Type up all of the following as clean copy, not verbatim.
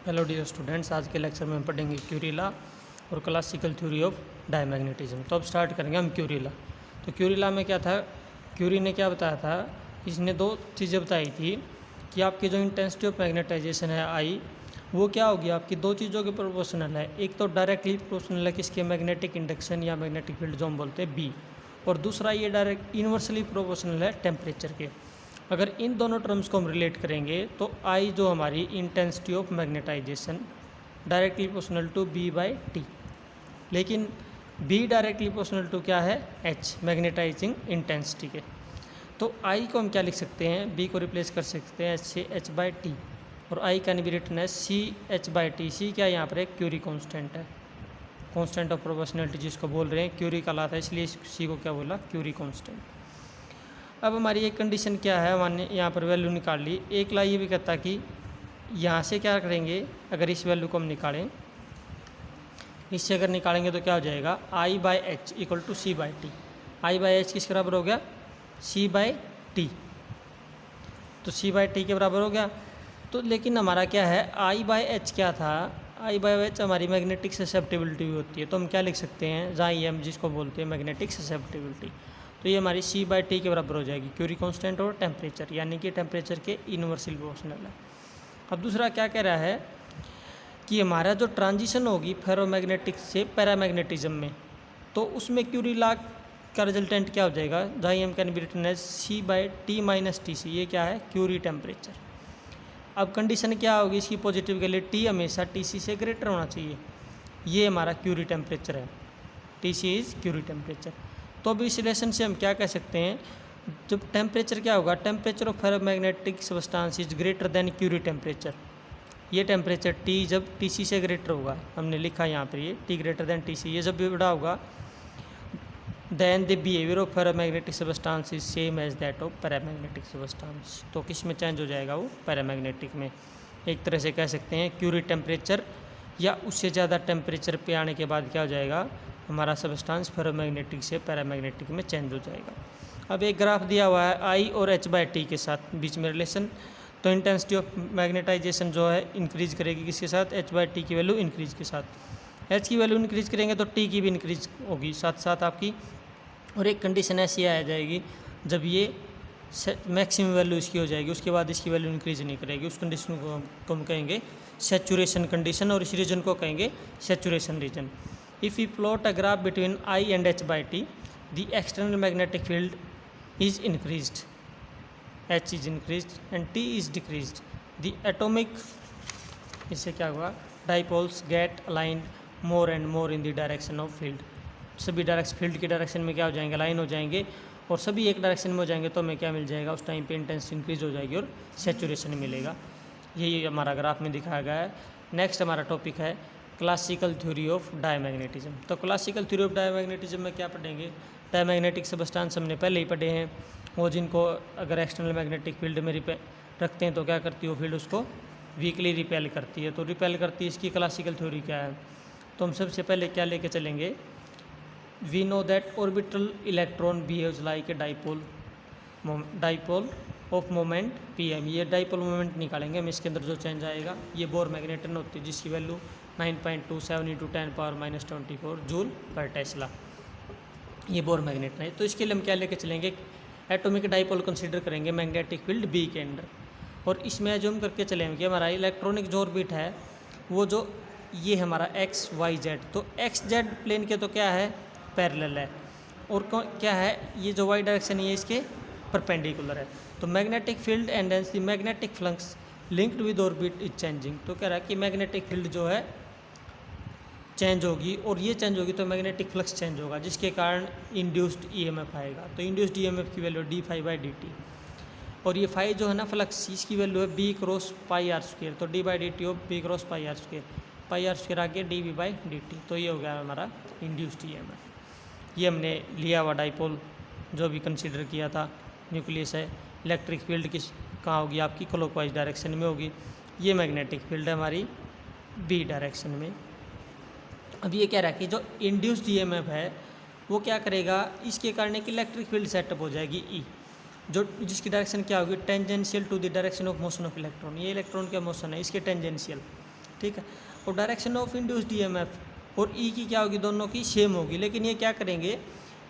Hello dear students, आज के lecture में हम पढ़ेंगे क्यूरी लॉ और क्लासिकल थ्योरी ऑफ डायमैग्नेटिज्म। तो अब स्टार्ट करेंगे हम क्यूरी लॉ। तो क्यूरी लॉ में क्या था, क्यूरी ने क्या बताया था, इसने दो चीज़ें बताई थी कि आपकी जो इंटेंसिटी ऑफ मैग्नेटाइजेशन है आई, वो क्या होगी, आपकी दो चीज़ों के प्रोपोर्शनल है। एक तो डायरेक्टली प्रोपोर्शनल है किसके, मैग्नेटिक इंडक्शन या मैग्नेटिक फील्ड जो हम बोलते हैं बी, और दूसरा ये डायरेक्ट इन्वर्सली प्रोपोर्शनल है टेम्परेचर के। अगर इन दोनों टर्म्स को हम रिलेट करेंगे तो आई जो हमारी intensity of magnetization directly proportional to B by T, लेकिन बी डायरेक्टली प्रोपोर्शनल टू क्या है, एच, मैग्नेटाइजिंग इंटेंसिटी के। तो आई को हम क्या लिख सकते हैं, बी को रिप्लेस कर सकते हैं एच से, एच बाई टी, और आई कैन बी रिटन है सी एच बाई टी। सी क्या है, यहाँ पर एक क्यूरी कॉन्स्टेंट है, कॉन्स्टेंट ऑफ प्रोपोर्शनलिटी जिसको बोल रहे हैं, क्यूरी का लाता है, इसलिए सी को क्या बोला, क्यूरी कॉन्स्टेंट। अब हमारी एक कंडीशन क्या है, हमने यहाँ पर वैल्यू निकाल ली। एक ला ये भी कहता कि यहाँ से क्या करेंगे, अगर इस वैल्यू को हम निकालें, इससे अगर निकालेंगे तो क्या हो जाएगा, I by H equal to C by T. I by H किस बराबर हो गया, सी बाई टी, तो सी बाई टी के बराबर हो गया। तो लेकिन हमारा क्या है, आई बाई एच क्या था, आई बाई एच हमारी मैग्नेटिक ससेप्टिबिलिटी भी होती है, तो हम क्या लिख सकते हैं, जहाँ ई एम जिसको बोलते हैं मैग्नेटिक ससेप्टिबिलिटी, तो ये हमारी सी बाई टी के बराबर हो जाएगी, क्यूरी कांस्टेंट और टेम्परेचर, यानी कि टेम्परेचर के इनवर्सली प्रोपोर्शनल है। अब दूसरा क्या कह रहा है कि हमारा जो ट्रांजिशन होगी फेरोमैग्नेटिक से पैरामैग्नेटिज्म में, तो उसमें क्यूरी लॉ का रिजल्टेंट क्या हो जाएगा, जहाँ M can be written as C by T minus T C, ये क्या है, क्यूरी टेम्परेचर। अब कंडीशन क्या होगी इसकी पॉजिटिव के लिए, टी हमेशा टी सी से ग्रेटर होना चाहिए, ये हमारा क्यूरी टेम्परेचर है, T C is Curie temperature. तो अब इस रिलेशन से हम क्या कह सकते हैं, जब टेम्परेचर क्या होगा, temperature of ferromagnetic substance is greater than Curie temperature, ये टेम्परेचर टी जब टी सी से ग्रेटर होगा, हमने लिखा यहाँ पर ये T greater than T C, ये जब भी बड़ा होगा, then the behaviour of ferromagnetic substance is same as that of paramagnetic substance. तो किस में चेंज हो जाएगा, वो पैरामैग्नेटिक में। एक तरह से कह सकते हैं क्यूरी टेम्परेचर या उससे ज़्यादा टेम्परेचर पे आने के बाद क्या हो जाएगा, हमारा सब्सटेंस फेरोमैग्नेटिक से पैरामैग्नेटिक में चेंज हो जाएगा। अब एक ग्राफ दिया हुआ है आई और एच बाई टी के साथ बीच में रिलेशन, तो इंटेंसिटी ऑफ मैग्नेटाइजेशन जो है इंक्रीज करेगी किसके साथ, एच बाई टी की वैल्यू इंक्रीज के साथ। एच की वैल्यू इंक्रीज करेंगे तो टी की भी इंक्रीज होगी साथ साथ आपकी, और एक कंडीशन ऐसी आ जाएगी जब ये मैक्सिमम वैल्यू इसकी हो जाएगी, उसके बाद इसकी वैल्यू इंक्रीज नहीं करेगी, उस कंडीशन को हम कहेंगे सैचुरेशन कंडीशन, और इस रीजन को कहेंगे saturation region. If you plot a graph between I and H by T, the external magnetic field is increased, H is increased and T is decreased, the atomic, इससे क्या हुआ, dipoles get aligned more and more in the direction of field, सभी direction field के direction में क्या हो जाएंगे, line हो जाएंगे, और सभी एक डायरेक्शन में हो जाएंगे, तो हमें क्या मिल जाएगा, उस टाइम पे इंटेंसिटी इंक्रीज हो जाएगी और सैचुरेशन मिलेगा। यही हमारा ग्राफ में दिखाया गया है। नेक्स्ट हमारा टॉपिक है क्लासिकल थ्योरी ऑफ डायमैग्नेटिज्म। तो क्लासिकल थ्योरी ऑफ डायमैग्नेटिज्म में क्या पढ़ेंगे, डायमैग्नेटिक सब्सटेंस हमने पहले ही पढ़े हैं, वो जिनको अगर एक्सटर्नल मैग्नेटिक फील्ड में रखते हैं तो क्या करती है, वो फील्ड उसको वीकली रिपेल करती है। तो रिपेल करती है, इसकी क्लासिकल थ्योरी क्या है, तो हम सबसे पहले क्या लेके चलेंगे, we know that orbital electron behaves like a dipole of moment pm, ये डाइपोल मोमेंट निकालेंगे हम, इसके अंदर जो चेंज आएगा, ये बोर मैग्नेटन होती है जिसकी वैल्यू 9.27 × 10⁻⁻24 जूल पर टेस्ला, ये बोर मैग्नेटन है। तो इसके लिए हम क्या लेके चलेंगे, एटॉमिक डाइपोल कंसीडर करेंगे मैग्नेटिक फील्ड बी के अंदर, और इसमें एज्यूम करके चलेंगे हमारा इलेक्ट्रॉनिक जो ऑर्बिट है वो जो ये हमारा एक्स वाई जेड, तो एक्स जेड प्लेन के तो क्या है, पैरेलल है, और क्या है, ये जो वाई डायरेक्शन है ये इसके परपेंडिकुलर है। तो magnetic field and hence the magnetic flux linked with orbit is changing, तो कह रहा है कि मैग्नेटिक फील्ड जो है चेंज होगी, और ये चेंज होगी तो मैग्नेटिक फ्लक्स चेंज होगा, जिसके कारण इंड्यूस्ड ईएमएफ आएगा। तो इंड्यूस्ड ईएमएफ की value D phi by D T, और ये फाई जो है ना फ्लक्स, इसकी वैल्यू है B cross pi R square, तो D by D T of B cross pi R square, pi R square आगे D V by D T, तो ये हो गया हमारा इंड्यूस्ड ईएमएफ। ये हमने लिया हुआ डाइपोल जो भी कंसीडर किया था, न्यूक्लियस है, इलेक्ट्रिक फील्ड किस कहाँ होगी, आपकी क्लॉकवाइज डायरेक्शन में होगी, ये मैग्नेटिक फील्ड है हमारी बी डायरेक्शन में। अब ये कह रहा है कि जो इंड्यूस्ड ईएमएफ है वो क्या करेगा, इसके कारण एक इलेक्ट्रिक फील्ड सेटअप हो जाएगी ई, जो जिसकी डायरेक्शन क्या होगी, tangential to the direction of motion of electron, ये इलेक्ट्रॉन का मोशन है इसके टेंजेंशियल, ठीक है। और डायरेक्शन ऑफ इंड्यूस्ड ईएमएफ और ई की क्या होगी, दोनों की सेम होगी, लेकिन ये क्या करेंगे,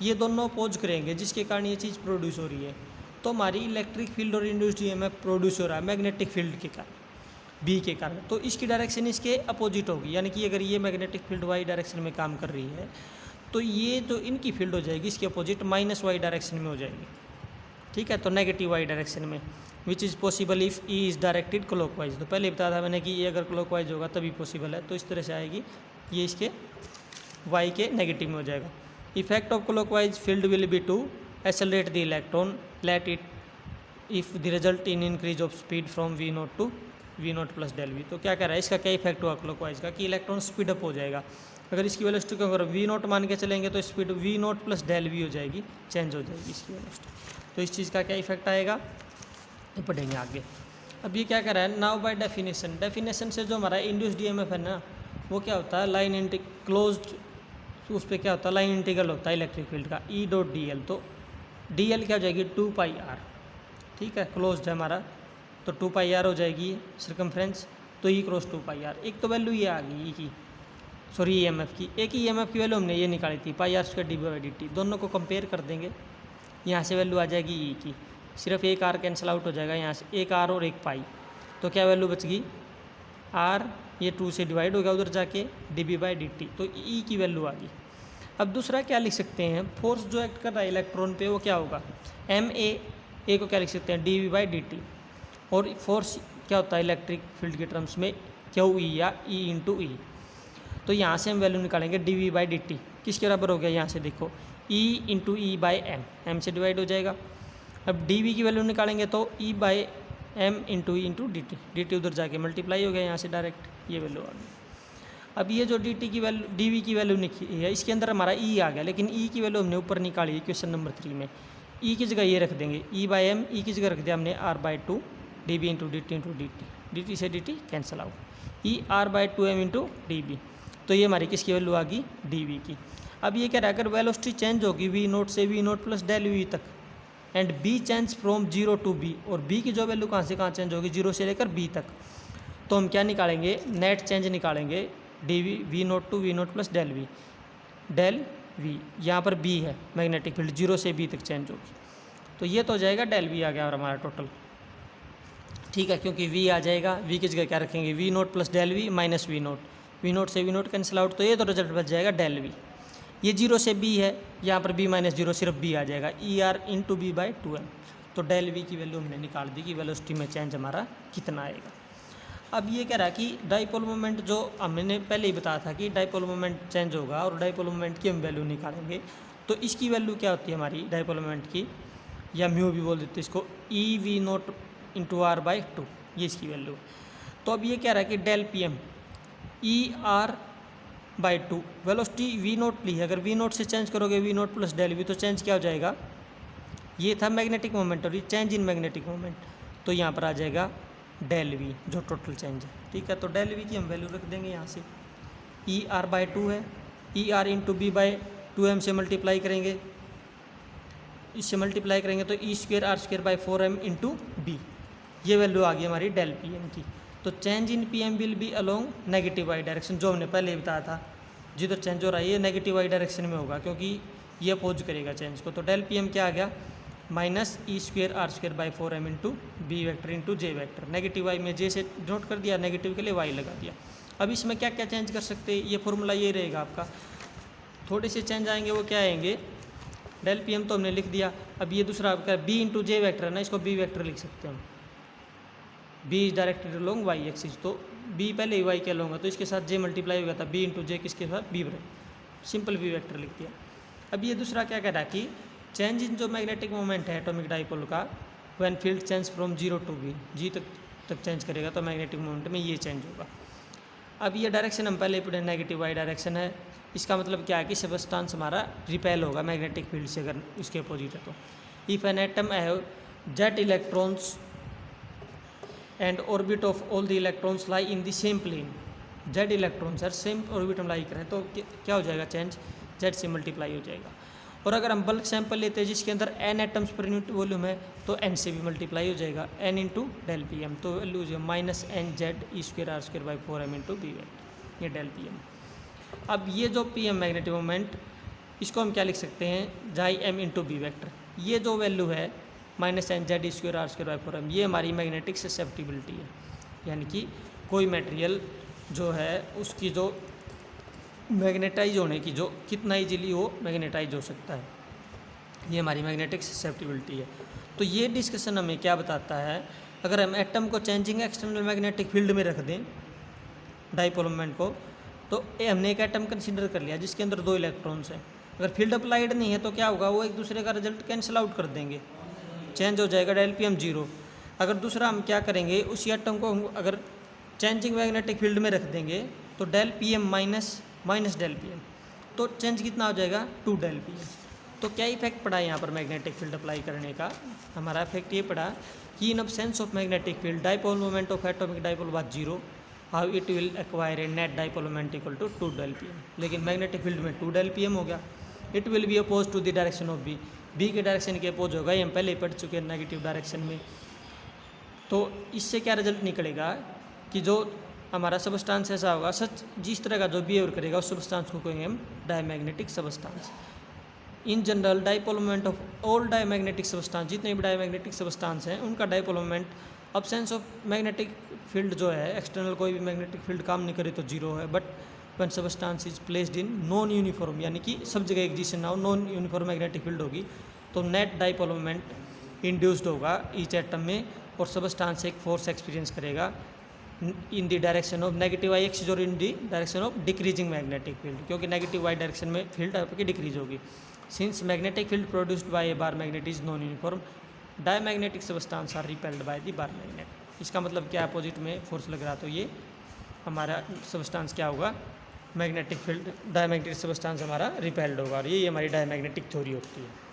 ये दोनों अपोज करेंगे, जिसके कारण ये चीज़ प्रोड्यूस हो रही है। तो हमारी इलेक्ट्रिक फील्ड और इंड्यूस्ड ईएमएफ प्रोड्यूस हो रहा है मैग्नेटिक फील्ड के कारण, बी के कारण, तो इसकी डायरेक्शन इसके अपोजिट होगी। यानी कि अगर ये मैग्नेटिक फील्ड वाई डायरेक्शन में काम कर रही है तो ये जो इनकी फील्ड हो जाएगी इसके अपोजिट माइनस वाई डायरेक्शन में हो जाएगी, ठीक है, तो नेगेटिव वाई डायरेक्शन में, which is possible if E is directed clockwise. तो पहले बताया था मैंने कि ये अगर क्लॉकवाइज होगा तभी पॉसिबल है, तो इस तरह से आएगी, ये इसके वाई के नेगेटिव में हो जाएगा। Effect of clockwise field will be to accelerate the electron, let it if the result in increase of speed from V nought to V note plus del V. तो क्या कह रहा है, इसका क्या इफेक्ट हुआ क्लॉकवाइज का, कि इलेक्ट्रॉन स्पीड अप हो जाएगा। अगर इसकी वेलोसिटी को अगर वी नोट मान के चलेंगे तो speed V note plus del V हो जाएगी, चेंज हो जाएगी इसकी वेलोसिटी। तो इस चीज़ का क्या इफेक्ट आएगा, ये पढ़ेंगे आगे। अब ये क्या कर रहा है, नाउ बाय डेफिनेशन, डेफिनेशन से जो हमारा इंड्यूस्ड ईएमएफ है ना, वो क्या होता है, लाइन क्लोज्ड, उस पर क्या होता है, लाइन इंटीग्रल होता है इलेक्ट्रिक फील्ड का, ई डॉट डी एल। तो डी एल क्या हो जाएगी, 2 पाई आर, ठीक है, क्लोज्ड है हमारा, तो 2 पाई आर हो जाएगी सर्कमफ्रेंस, तो ई क्रॉस 2 पाई आर। एक तो वैल्यू ये आ गई ई की, सॉरी ईएमएफ की, एक ही ईएमएफ की वैल्यू हमने ये निकाली थी, pi R square D by D T, दोनों को कंपेयर कर देंगे, यहाँ से वैल्यू आ जाएगी ई की, सिर्फ एक आर कैंसिल आउट हो जाएगा यहाँ से, एक आर और एक पाई, तो क्या वैल्यू बच गई, आर ये 2 से डिवाइड हो गया उधर जाके, D B by D T, तो ई की वैल्यू आ गई। अब दूसरा क्या लिख सकते हैं, फोर्स जो एक्ट कर रहा है इलेक्ट्रॉन पे वो क्या होगा, एम ए को क्या लिख सकते हैं, D V by D T, और फोर्स क्या होता है इलेक्ट्रिक फील्ड के टर्म्स में, क्यू ई या ई इंटू ई। तो यहाँ से हम वैल्यू निकालेंगे D V by D T, किसके बराबर हो गया, यहाँ से देखो E into E by M, M से डिवाइड हो जाएगा। अब डी वी की वैल्यू निकालेंगे तो E by M into E into D T, D T उधर जाके मल्टीप्लाई हो गया यहाँ से डायरेक्ट, ये वैल्यू आ गई। अब ये जो डी टी की वैल्यू, डी वी की वैल्यू निकली है, इसके अंदर हमारा ई आ गया, लेकिन ई की वैल्यू हमने ऊपर निकाली है क्वेश्चन नंबर 3 में, ई की जगह ये रख देंगे, ई बाई एम, ई की जगह रख दिया हमने R by 2 D B into D T into D T, D T से D T cancel out, E R by 2 M into D B, तो ये हमारी किसकी वैल्यू आ गई, डी वी की। अब ये कह रहा है अगर वेलोसिटी चेंज होगी वी नोट से V note plus del V तक, and B change from 0 to B, और बी की जो वैल्यू कहाँ से कहाँ चेंज होगी, 0 से लेकर बी तक, तो हम क्या निकालेंगे, नेट चेंज निकालेंगे, D V V nought to V note plus del V, यहाँ पर बी है मैग्नेटिक फील्ड, 0 से बी तक चेंज होगी, तो ये तो हो जाएगा डेल वी आ गया और हमारा टोटल, ठीक है, क्योंकि वी आ जाएगा, वी की जगह क्या रखेंगे, V note plus del V minus V note से वी नोट कैंसिल आउट, तो ये तो रिजल्ट बच जाएगा डेल वी। ये 0 से बी है, यहाँ पर बी माइनस 0 सिर्फ बी आ जाएगा, E R into B by 2m, तो डेल वी की वैल्यू हमने निकाल दी कि वेलोसिटी में चेंज हमारा कितना आएगा। अब ये कह रहा है कि डाइपोल मोमेंट, जो हमने पहले ही बताया था कि डाइपोल मोमेंट चेंज होगा और डाइपोल मोमेंट की हम वैल्यू निकालेंगे, तो इसकी वैल्यू क्या होती है हमारी डाइपोल मोमेंट की, या म्यू भी बोल देते हैं इसको, E V nought into R by 2, ये इसकी वैल्यू। तो अब ये कह रहा है कि del P M E R by 2, velocity V naught ली है, अगर वी नोट से चेंज करोगे V note plus del V, तो चेंज क्या हो जाएगा, ये था मैग्नेटिक मोमेंट और ये चेंज इन मैग्नेटिक मोमेंट, तो यहाँ पर आ जाएगा डेल वी जो टोटल चेंज है, ठीक है। तो डेल वी की हम वैल्यू रख देंगे यहाँ से, ई आर बाई 2 है, E R into B by 2m से मल्टीप्लाई करेंगे, इससे मल्टीप्लाई करेंगे तो E square are square by 4m into B, ये वैल्यू आ गई हमारी डेल पी एम की। तो change in P M will be along negative Y direction, जो हमने पहले बताया था, जिधर चेंज हो रहा है ये नेगेटिव वाई डायरेक्शन में होगा, क्योंकि ये अपोज करेगा चेंज को। तो डेल पी एम क्या आ गया, minus e square are square by 4m into B vector into j vector, negative y में जे से नोट कर दिया, नेगेटिव के लिए वाई लगा दिया। अब इसमें क्या क्या चेंज कर सकते हैं, ये फॉर्मूला ये रहेगा आपका, थोड़े से चेंज आएंगे, वो क्या आएंगे, डेल पी एम तो हमने लिख दिया। अब ये दूसरा आपका बी इंटू जे वैक्टर है ना, इसको बी वैक्टर लिख सकते हैं हम, B is directed along y axis, तो बी पहले ही वाई के अलोंग है, तो इसके साथ जे मल्टीप्लाई हो गया था, बी इंटू जे किसके साथ, B break, simple B vector लिख दिया। अब ये दूसरा क्या कह रहा है कि चेंज इन जो मैग्नेटिक मोमेंट है एटॉमिक डाइपोल का, when field change from 0 to B, जी तक चेंज करेगा, तो मैग्नेटिक मोमेंट में ये चेंज होगा। अब ये डायरेक्शन हम पहले पढ़े, नेगेटिव वाई डायरेक्शन है, इसका मतलब क्या है कि सबस्टांस हमारा रिपेल होगा मैग्नेटिक फील्ड से अगर उसके अपोजिट है तो। If an atom have z electrons and orbit of all the electrons lie in the same plane, z electrons sir same orbit में लाई करें तो क्या हो जाएगा चेंज, जेड से मल्टीप्लाई हो जाएगा। और अगर हम बल्क सैंपल लेते हैं जिसके अंदर n एटम्स पर यूनिट वॉल्यूम है तो n से भी मल्टीप्लाई हो जाएगा, n into del P m, तो वैल्यू हो जाएगा minus n z e square r square by 4m into B vector, ये डेल पी एम। अब ये जो पी एम मैग्नेटिक मोमेंट, इसको हम क्या लिख सकते हैं, जाई एम इंटू बी वेक्टर, ये जो वैल्यू है minus n z e square r square by 4m, ये हमारी मैग्नेटिक ससेप्टिबिलिटी है, यानी कि कोई मटेरियल जो है उसकी जो मैग्नेटाइज होने की जो कितना इजीली वो मैग्नेटाइज हो सकता है, ये हमारी मैग्नेटिक ससेप्टिबिलिटी है। तो ये डिस्कशन हमें क्या बताता है, अगर हम एटम को चेंजिंग एक्सटर्नल मैग्नेटिक फील्ड में रख दें डाइपोल मोमेंट को, तो हमने एक एटम कंसीडर कर लिया जिसके अंदर 2 इलेक्ट्रॉन्स हैं, अगर फील्ड अप्लाइड नहीं है तो क्या होगा, वो एक दूसरे का रिजल्ट कैंसिल आउट कर देंगे, चेंज हो जाएगा डेल पी एम 0। अगर दूसरा हम क्या करेंगे, उसी एटम को हम अगर चेंजिंग मैग्नेटिक फील्ड में रख देंगे तो del P m minus del P m, तो चेंज कितना हो जाएगा 2 डेल पी एम। तो क्या इफेक्ट पड़ा यहाँ पर मैग्नेटिक फील्ड अप्लाई करने का, हमारा इफेक्ट ये पड़ा कि in absence of magnetic field dipole moment of atomic dipole was 0, how it will acquire a net dipole moment equal to 2 del P m, लेकिन मैग्नेटिक फील्ड में 2 डेल पी एम हो गया। It will be oppose to the direction of B के direction के oppose होगा, ये हम पहले ही पढ़ चुके हैं नेगेटिव डायरेक्शन में। तो इससे क्या रिजल्ट निकलेगा कि जो हमारा सबस्टांस ऐसा होगा, सच जिस तरह का जो बिहेव करेगा उस सबस्टांस को कहेंगे हम diamagnetic substance. In general dipole moment of all diamagnetic substance, जितने भी डायमैग्नेटिक सबस्टांस हैं उनका dipole moment absence of magnetic field जो है, एक्सटर्नल कोई भी मैग्नेटिक फील्ड काम नहीं करे तो 0 है, but when substance is placed in non uniform, यानी कि सब जगह एक जैसे ना हो, नॉन यूनिफॉर्म मैग्नेटिक फील्ड होगी तो नेट डाइपोल मोमेंट इंड्यूस्ड होगा ईच एटम में, और सबस्टांस एक फोर्स एक्सपीरियंस करेगा in the direction of negative Y axis और in the direction of decreasing magnetic field, क्योंकि नेगेटिव वाई डायरेक्शन में फील्ड आपकी डिक्रीज होगी। Since magnetic field produced by a bar magnet is non uniform, diamagnetic substance are repelled by the bar magnet. इसका मतलब क्या, opposite में force लग रहा तो ये हमारा सबस्टांस क्या होगा, मैग्नेटिक फील्ड डायमैग्नेटिक सबस्टांस हमारा रिपेल्ड होगा, और ये हमारी डायमैग्नेटिक थ्योरी होती है।